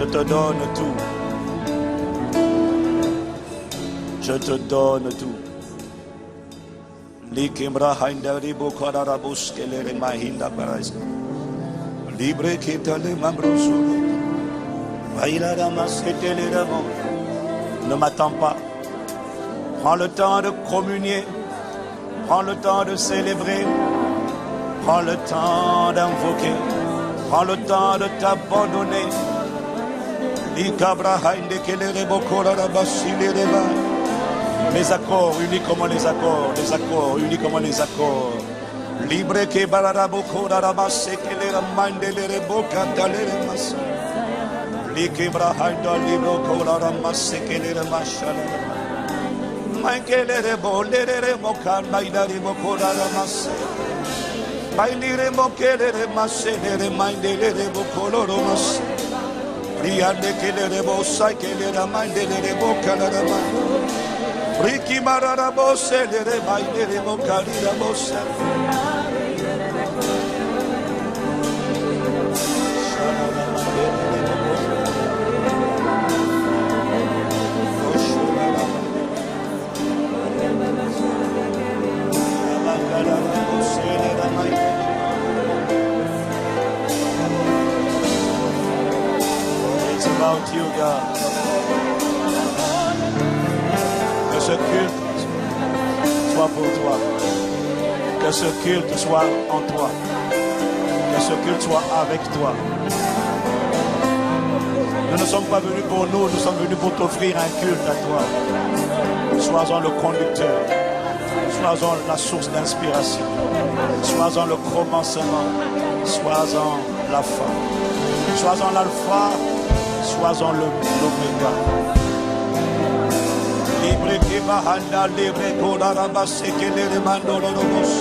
Je te donne tout. Je te donne tout. Likimra haindari bokarabus kelere mahinda parais. Libre kitale mambroso. Vaïla masetele ramo. Ne m'attends pas. Prends le temps de communier. Prends le temps de célébrer. Prends le temps d'invoquer. Prends le temps de t'abandonner. Likabra hainde kelere bokarabasile reva. Les accords, unis comme les accords, les accords, unis comme les accords. Libre que bararaboko darabase que les ramande les reboca dalere mas. Likebra haida libro kodaramase que les ramashale. Manque les rebo, les remoca, maïdari boko daramase. Maïdire moke les remase, les remande les reboko loromas. Riande que les rebosa, que les ramande les reboca daramase. Riki marara bose le remai le remokari la bose. It's about you, God. Que ce culte soit pour toi. Que ce culte soit en toi. Que ce culte soit avec toi. Nous ne sommes pas venus pour nous sommes venus pour t'offrir un culte à toi. Sois-en le conducteur. Sois-en la source d'inspiration. Sois-en le commencement. Sois-en la fin. Sois-en l'alpha. Sois-en l'oméga. Libre que bahanda libre kodarabase que le remando lobos.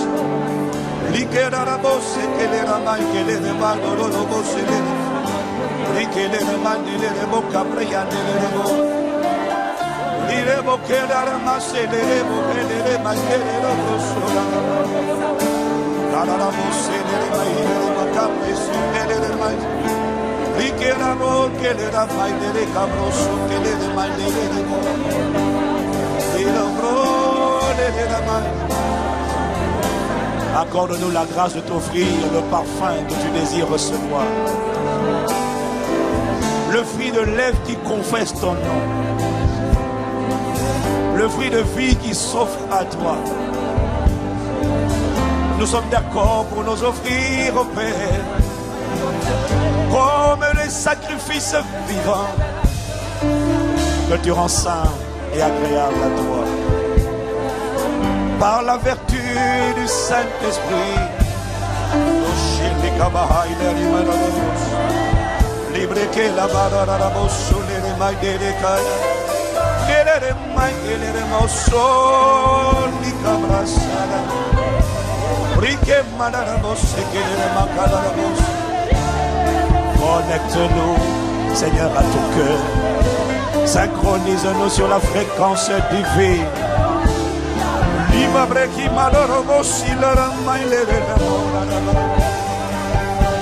Likerabose que le ramai que le remando lobos. Like le remande le reboca preyande le rebo. Lirebo que daramase le rebo que le remande le lobos. Darabose le remai le reboca preyande le remai. Likerabo que le ramai le cabroso que le remande le rebo. Accorde-nous la grâce de t'offrir le parfum que tu désires recevoir. Le fruit de lèvres qui confesse ton nom. Le fruit de vie qui s'offre à toi. Nous sommes d'accord pour nous offrir au Père comme les sacrifices vivants que tu rends saints et agréable à toi. Par la vertu du Saint-Esprit, libre que la barra sous les remailles des cailles, les remailles et les remosso, les cabrasada, brique manarabos et que les remacalarabos. Connecte-nous, Seigneur, à ton cœur. Synchronise-nous sur la fréquence divine. Lima breki malorobo silera maile de la mora.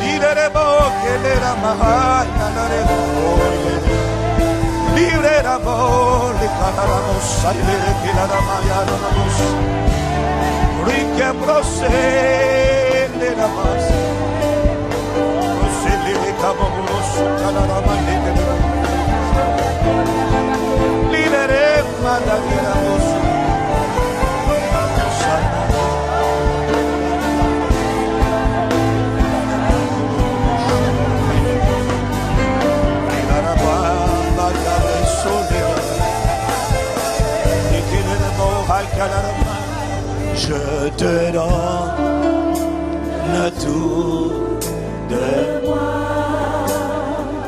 Lire bo que le la mahai nare bo. Lire la bo le canara bo saile que la maya na bos. Rike brose le la mas. Brose le cabo so canara maile de la. Lire madagera bos. Je te donne tout de moi.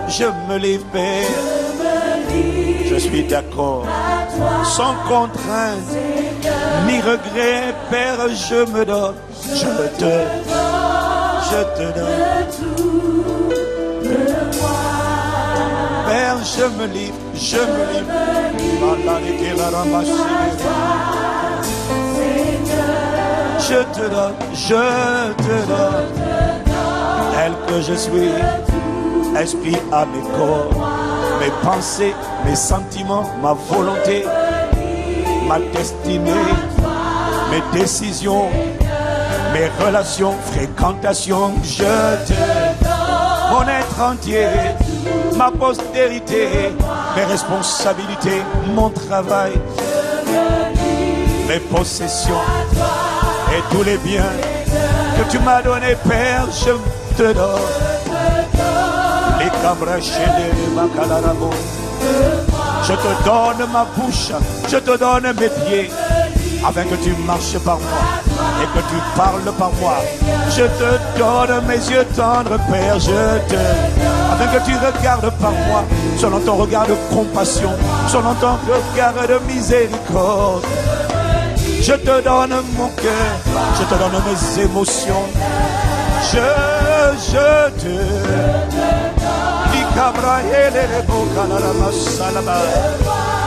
Je me livre, Père. Je suis d'accord. Sans contrainte ni regret, Père, je me donne. Je te donne tout de moi. Père, je me livre. Je te donne, tel que je suis, esprit, âme et corps. mes pensées, mes sentiments, ma volonté, ma destinée, mes décisions, mes relations, fréquentations, je te donne mon être entier, ma postérité, mes responsabilités, mon travail, mes possessions et tous les biens que tu m'as donnés, Père, je te donne. Les cabrachés, les macalarabos. Je te donne ma bouche, je te donne mes pieds, afin que tu marches par moi et que tu parles par moi. Je te donne mes yeux tendres, Père, afin que tu regardes par moi, selon ton regard de compassion, selon ton regard de miséricorde. Je te donne mon cœur, je te donne mes émotions. Je te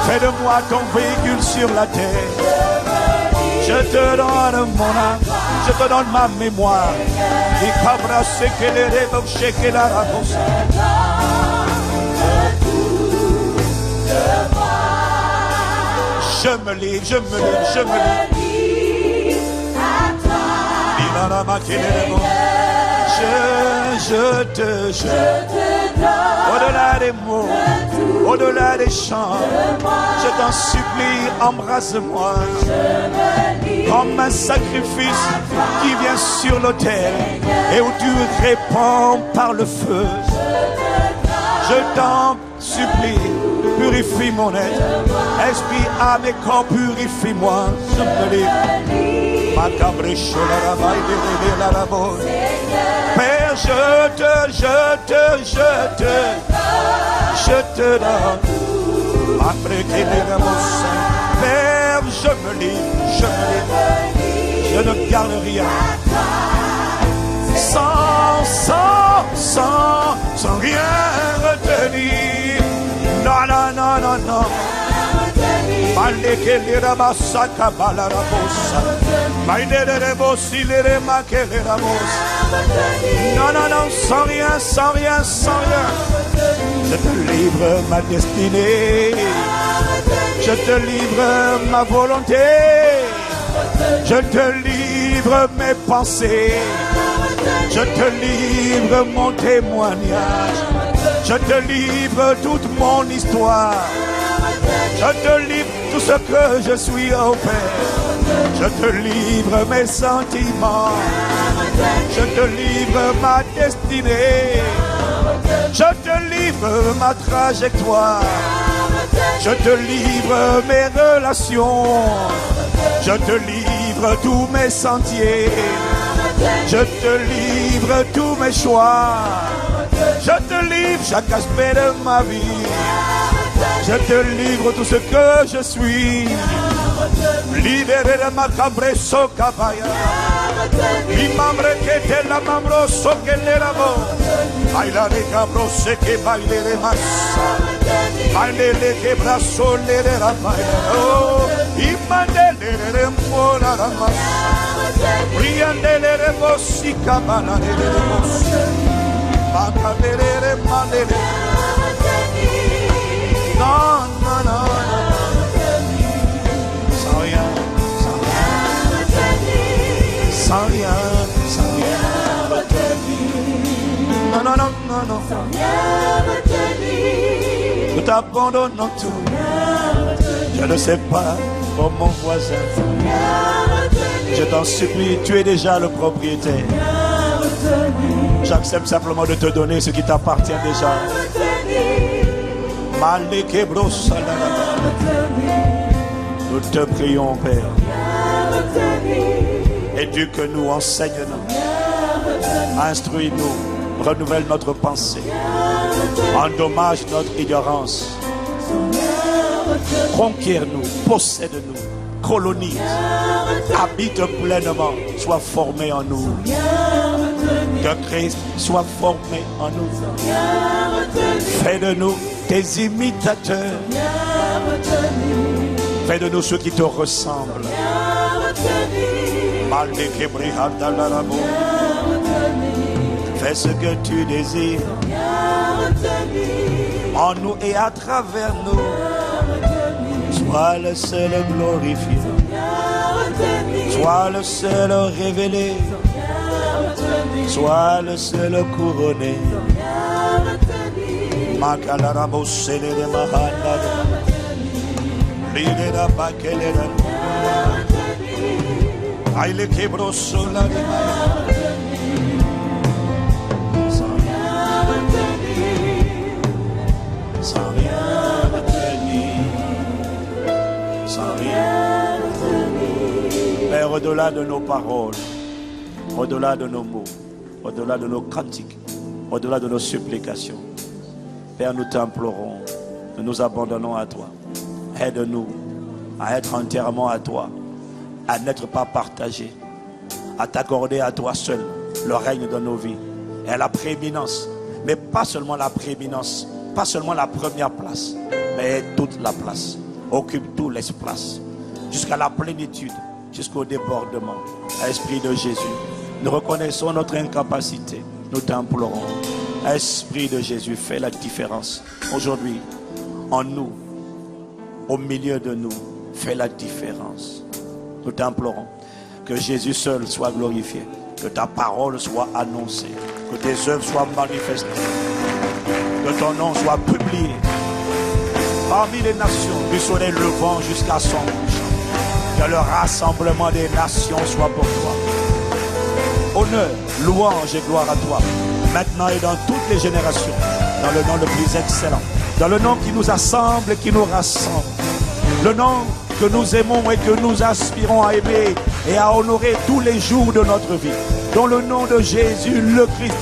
fais de moi ton véhicule sur la terre. Je te donne mon âme, je te donne ma mémoire. Je me livre, je me livre, je me livre. Je te donne, au-delà des mots, au-delà des chants, je t'en supplie, embrasse-moi comme un sacrifice qui vient sur l'autel et où tu répands par le feu. Je t'en supplie, purifie mon être, esprit, âme et corps, purifie-moi, je me livre. Père, je te donne. Père, je me livre, je ne garde rien. Sans rien retenir. Non, non, non, non, non. Non, non, non, sans rien, sans rien, sans rien. Je te livre ma destinée. Je te livre ma volonté. Je te livre mes pensées. Je te livre mon témoignage. Je te livre toute mon histoire. Je te livre tout ce que je suis, oh Père. Je te livre mes sentiments. Je te livre ma destinée. Je te livre ma trajectoire. Je te livre mes relations. Je te livre tous mes sentiers. Je te livre tous mes choix. Je te livre chaque aspect de ma vie. Je te livre tout ce que je suis. Libéré de ma cabresso cabaya. Mi mamre que te la mamroso que le ramo. Baila de cabrosse que baile de massa. Baile de que brazo le de la baila. Y mandele de mora la massa. Briandele de bossi cabana de bossi. Bacadere de mandele. Non, non, non, non. Sans rien, sans rien. Sans rien. Non, non, non, non, non. Nous t'abandonnons tout. Je ne sais pas pour mon voisin. Je t'en supplie, tu es déjà le propriétaire. J'accepte simplement de te donner ce qui t'appartient déjà. Nous te prions, Père. Éduque-nous, enseigne-nous, instruis-nous, renouvelle notre pensée, endommage notre ignorance, conquiert-nous, possède-nous, colonise, habite pleinement, sois formé en nous. Que Christ soit formé en nous. Fais de nous tes imitateurs. Fais de nous ceux qui te ressemblent. Fais ce que tu désires. en nous et à travers nous. Sois le seul glorifié, sois le seul révélé, sois le seul couronné. Makalarabo sele de mahanda, lide da bakele da, aile kebro sola de maya. Sans rien retenir, sans rien retenir. Père, au-delà de nos paroles, au-delà de nos mots, au-delà de nos cantiques, au-delà de nos supplications, Père, nous t'implorons, nous nous abandonnons à toi. Aide-nous à être entièrement à toi, à n'être pas partagé, à t'accorder à toi seul le règne de nos vies et la prééminence, mais pas seulement la prééminence, pas seulement la première place, mais toute la place. Occupe tout l'espace, jusqu'à la plénitude, jusqu'au débordement. Esprit de Jésus, nous reconnaissons notre incapacité, nous t'implorons. Esprit de Jésus, fais la différence. Aujourd'hui, en nous, au milieu de nous, fais la différence. Nous t'implorons que Jésus seul soit glorifié, que ta parole soit annoncée, que tes œuvres soient manifestées, que ton nom soit publié parmi les nations, du soleil levant jusqu'à son couchant. Que le rassemblement des nations soit pour toi. Honneur, louange et gloire à toi, maintenant et dans toutes les générations, dans le nom le plus excellent, dans le nom qui nous assemble et qui nous rassemble, le nom que nous aimons et que nous aspirons à aimer et à honorer tous les jours de notre vie, dans le nom de Jésus le Christ.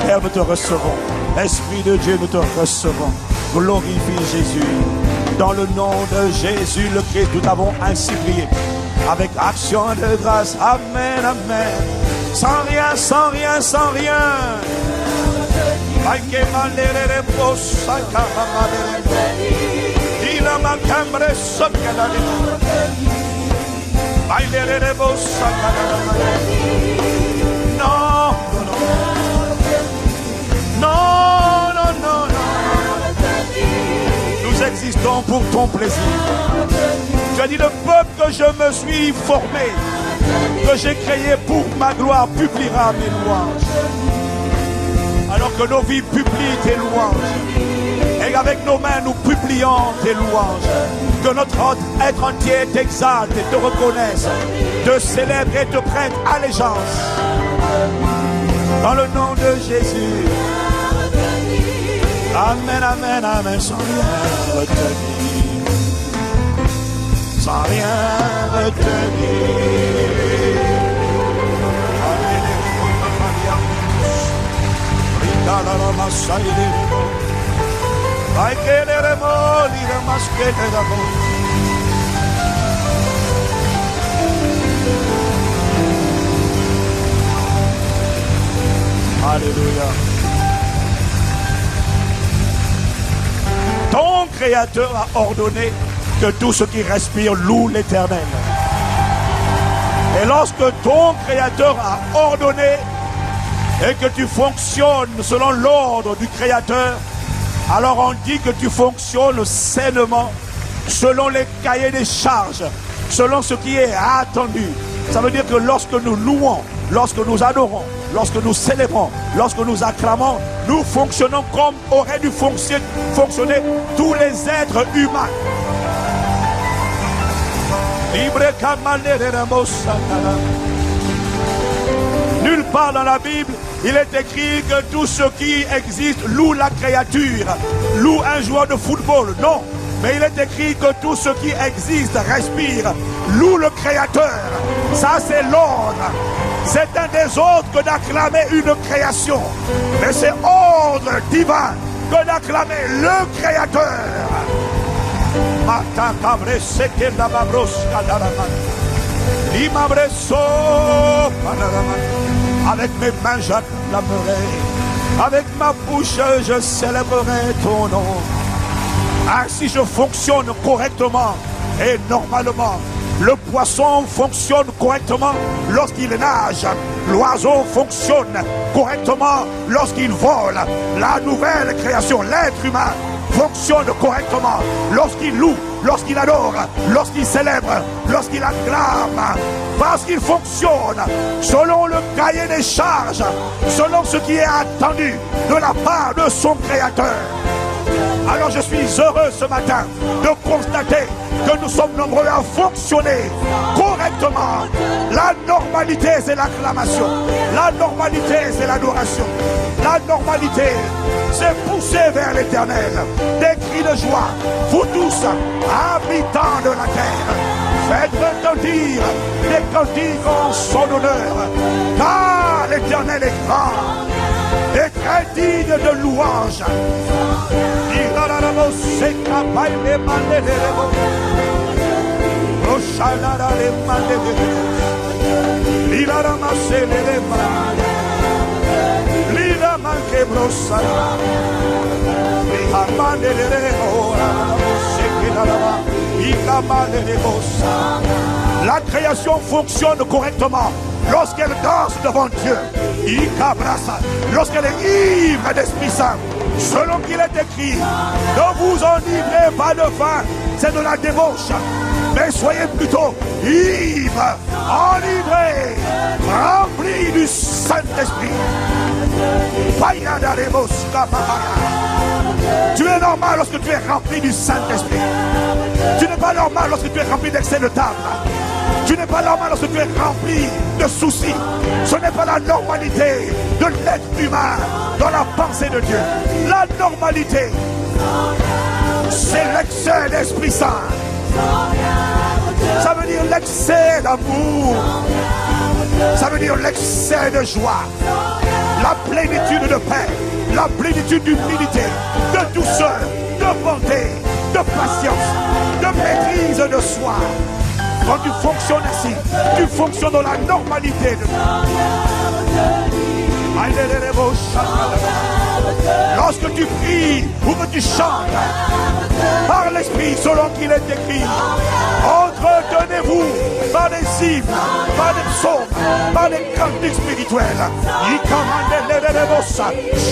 Père, nous te recevons. Esprit de Dieu, nous te recevons. Glorifie Jésus. Dans le nom de Jésus le Christ, nous t'avons ainsi prié. Avec action de grâce. Amen, amen. Sans rien, sans rien, sans rien. Non. Non, non, non, non. Nous existons pour ton plaisir. Tu as dit, le peuple que je me suis formé, que j'ai créé pour ma gloire, publiera mes louanges. Alors que nos vies publient tes louanges. Et avec nos mains, nous publions tes louanges. Que notre être entier t'exalte et te reconnaisse, te célèbre et te prête allégeance. Dans le nom de Jésus. Amen, amen, amen, sans rien retenir, sans rien retenir. Alléluia. Ton Créateur a ordonné que tout ce qui respire loue l'Éternel. Et lorsque ton Créateur a ordonné et que tu fonctionnes selon l'ordre du Créateur, alors on dit que tu fonctionnes sainement, selon les cahiers des charges, selon ce qui est attendu. Ça veut dire que lorsque nous louons, lorsque nous adorons, lorsque nous célébrons, lorsque nous acclamons, nous fonctionnons comme auraient dû fonctionner tous les êtres humains. Nulle part dans la Bible, il est écrit que tout ce qui existe loue la créature, loue un joueur de football. Non, mais il est écrit que tout ce qui existe, respire, loue le Créateur. Ça, c'est l'ordre. C'est un des ordres que d'acclamer une création. Mais c'est ordre divin que d'acclamer le Créateur. Avec mes mains j'acclamerai, avec ma bouche je célébrerai ton nom. Ainsi je fonctionne correctement et normalement. Le poisson fonctionne correctement lorsqu'il nage. L'oiseau fonctionne correctement lorsqu'il vole. La nouvelle création, l'être humain, fonctionne correctement lorsqu'il loue, lorsqu'il adore, lorsqu'il célèbre, lorsqu'il acclame. Parce qu'il fonctionne selon le cahier des charges, selon ce qui est attendu de la part de son Créateur. Alors je suis heureux ce matin de constater que nous sommes nombreux à fonctionner correctement. La normalité, c'est l'acclamation. La normalité, c'est l'adoration. La normalité, c'est pousser vers l'Éternel. Des cris de joie, vous tous, habitants de la terre, faites retentir des cantiques en son honneur. Car l'Éternel est grand et très digne de louange. La création fonctionne correctement lorsqu'elle danse devant Dieu. Lorsqu'elle est ivre d'Esprit Saint, selon qu'il est écrit, ne vous enivrez pas de vin, c'est de la débauche, mais soyez plutôt ivres, enivrés, remplis du Saint-Esprit. Tu es normal lorsque tu es rempli du Saint-Esprit. Tu n'es pas normal lorsque tu es rempli d'excès de table. Tu n'es pas normal lorsque tu es rempli de soucis. Ce n'est pas la normalité de l'être humain dans la pensée de Dieu. La normalité, c'est l'excès d'Esprit Saint. Ça veut dire l'excès d'amour. Ça veut dire l'excès de joie. La plénitude de paix. La plénitude d'humilité, de douceur, de bonté, de patience, de maîtrise de soi. Quand tu fonctionnes ainsi, tu fonctionnes dans la normalité de Dieu. Lorsque tu pries ou que tu chantes par l'Esprit selon qu'il est écrit, entretenez-vous par des hymnes, par des psaumes, par des cantiques spirituels.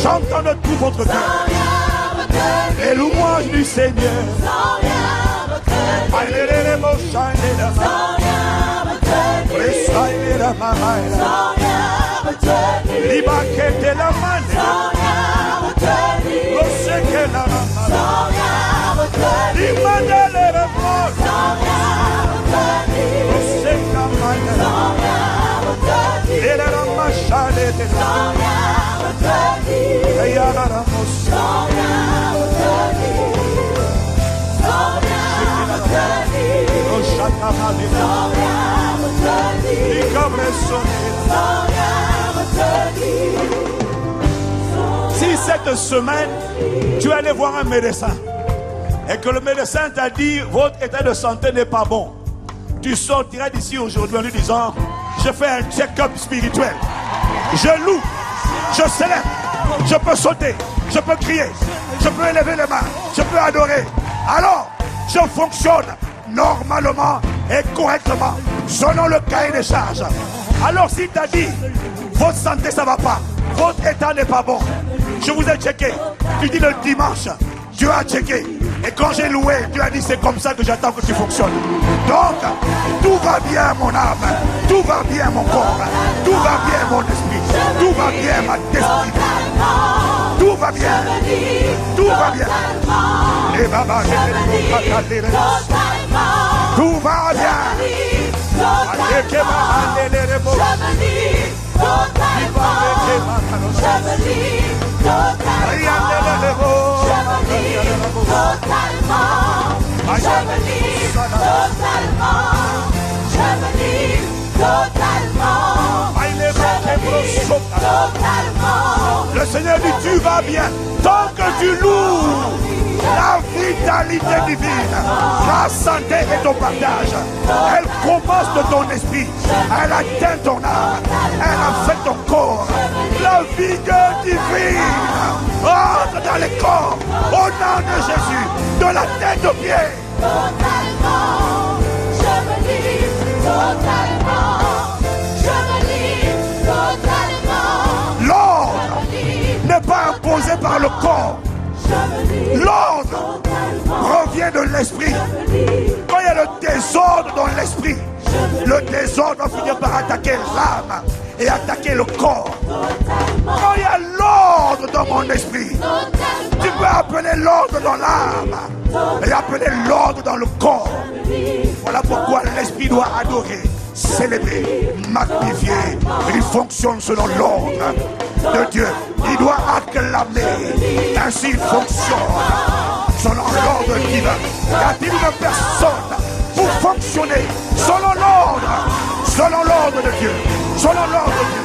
Chantant de tout votre cœur les louanges du Seigneur. Si cette semaine tu es allé voir un médecin et que le médecin t'a dit votre état de santé n'est pas bon, tu sortiras d'ici aujourd'hui en lui disant je fais un check-up spirituel, je loue, je célèbre, je peux sauter, je peux crier, je peux élever les mains, je peux adorer. Alors je fonctionne normalement et correctement selon le cahier des charges. Alors s'il t'a dit votre santé ça va pas, votre état n'est pas bon, je vous ai checké, tu dis le dimanche, Dieu a checké, et quand j'ai loué, Dieu a dit c'est comme ça que j'attends que tu fonctionnes. Donc tout va bien mon âme, tout va bien mon corps, tout va bien mon esprit, tout va bien ma destinée, tout va bien, tout va bien. Les babas, tout va bien. Le Seigneur dit tu vas bien tant que tu loues. La vitalité divine, la santé est ton partage. Elle commence de ton esprit, elle atteint ton âme, elle affecte ton corps. La vigueur divine entre dans les corps au nom de Jésus, de la tête aux pieds. Totalement, je me livre totalement, je me livre totalement. dans le corps. L'ordre provient de l'esprit. Quand il y a le désordre dans l'esprit, le désordre va finir par attaquer l'âme et attaquer le corps. Quand il y a l'ordre dans mon esprit, tu peux appeler l'ordre dans l'âme et appeler l'ordre dans le corps. Voilà pourquoi l'esprit doit adorer, célébrer, magnifier. Il fonctionne selon l'ordre de Dieu. Il doit acclamer. Ainsi il fonctionne selon l'ordre divin. Y a-t-il une personne pour fonctionner selon l'ordre de Dieu, selon l'ordre de Dieu?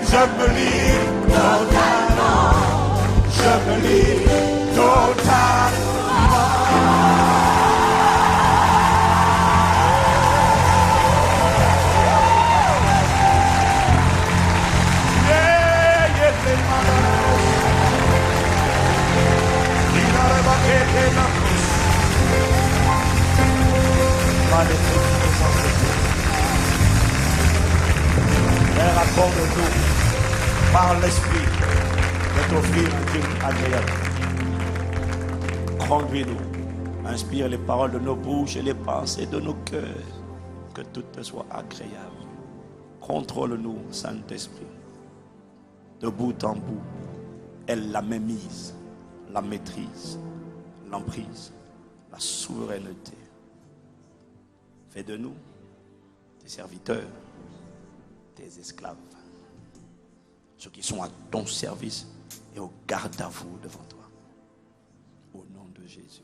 Je me livre totalement. Je me livre totalement. Père, accorde-nous par l'esprit de t'offrir un culte agréable. Conduis-nous, inspire les paroles de nos bouches et les pensées de nos cœurs, que tout te soit agréable. Contrôle-nous, Saint-Esprit, de bout en bout. Elle la mainmise, la maîtrise, l'emprise, la souveraineté. Fais de nous tes serviteurs, tes esclaves, ceux qui sont à ton service et au garde à vous devant toi. Au nom de Jésus.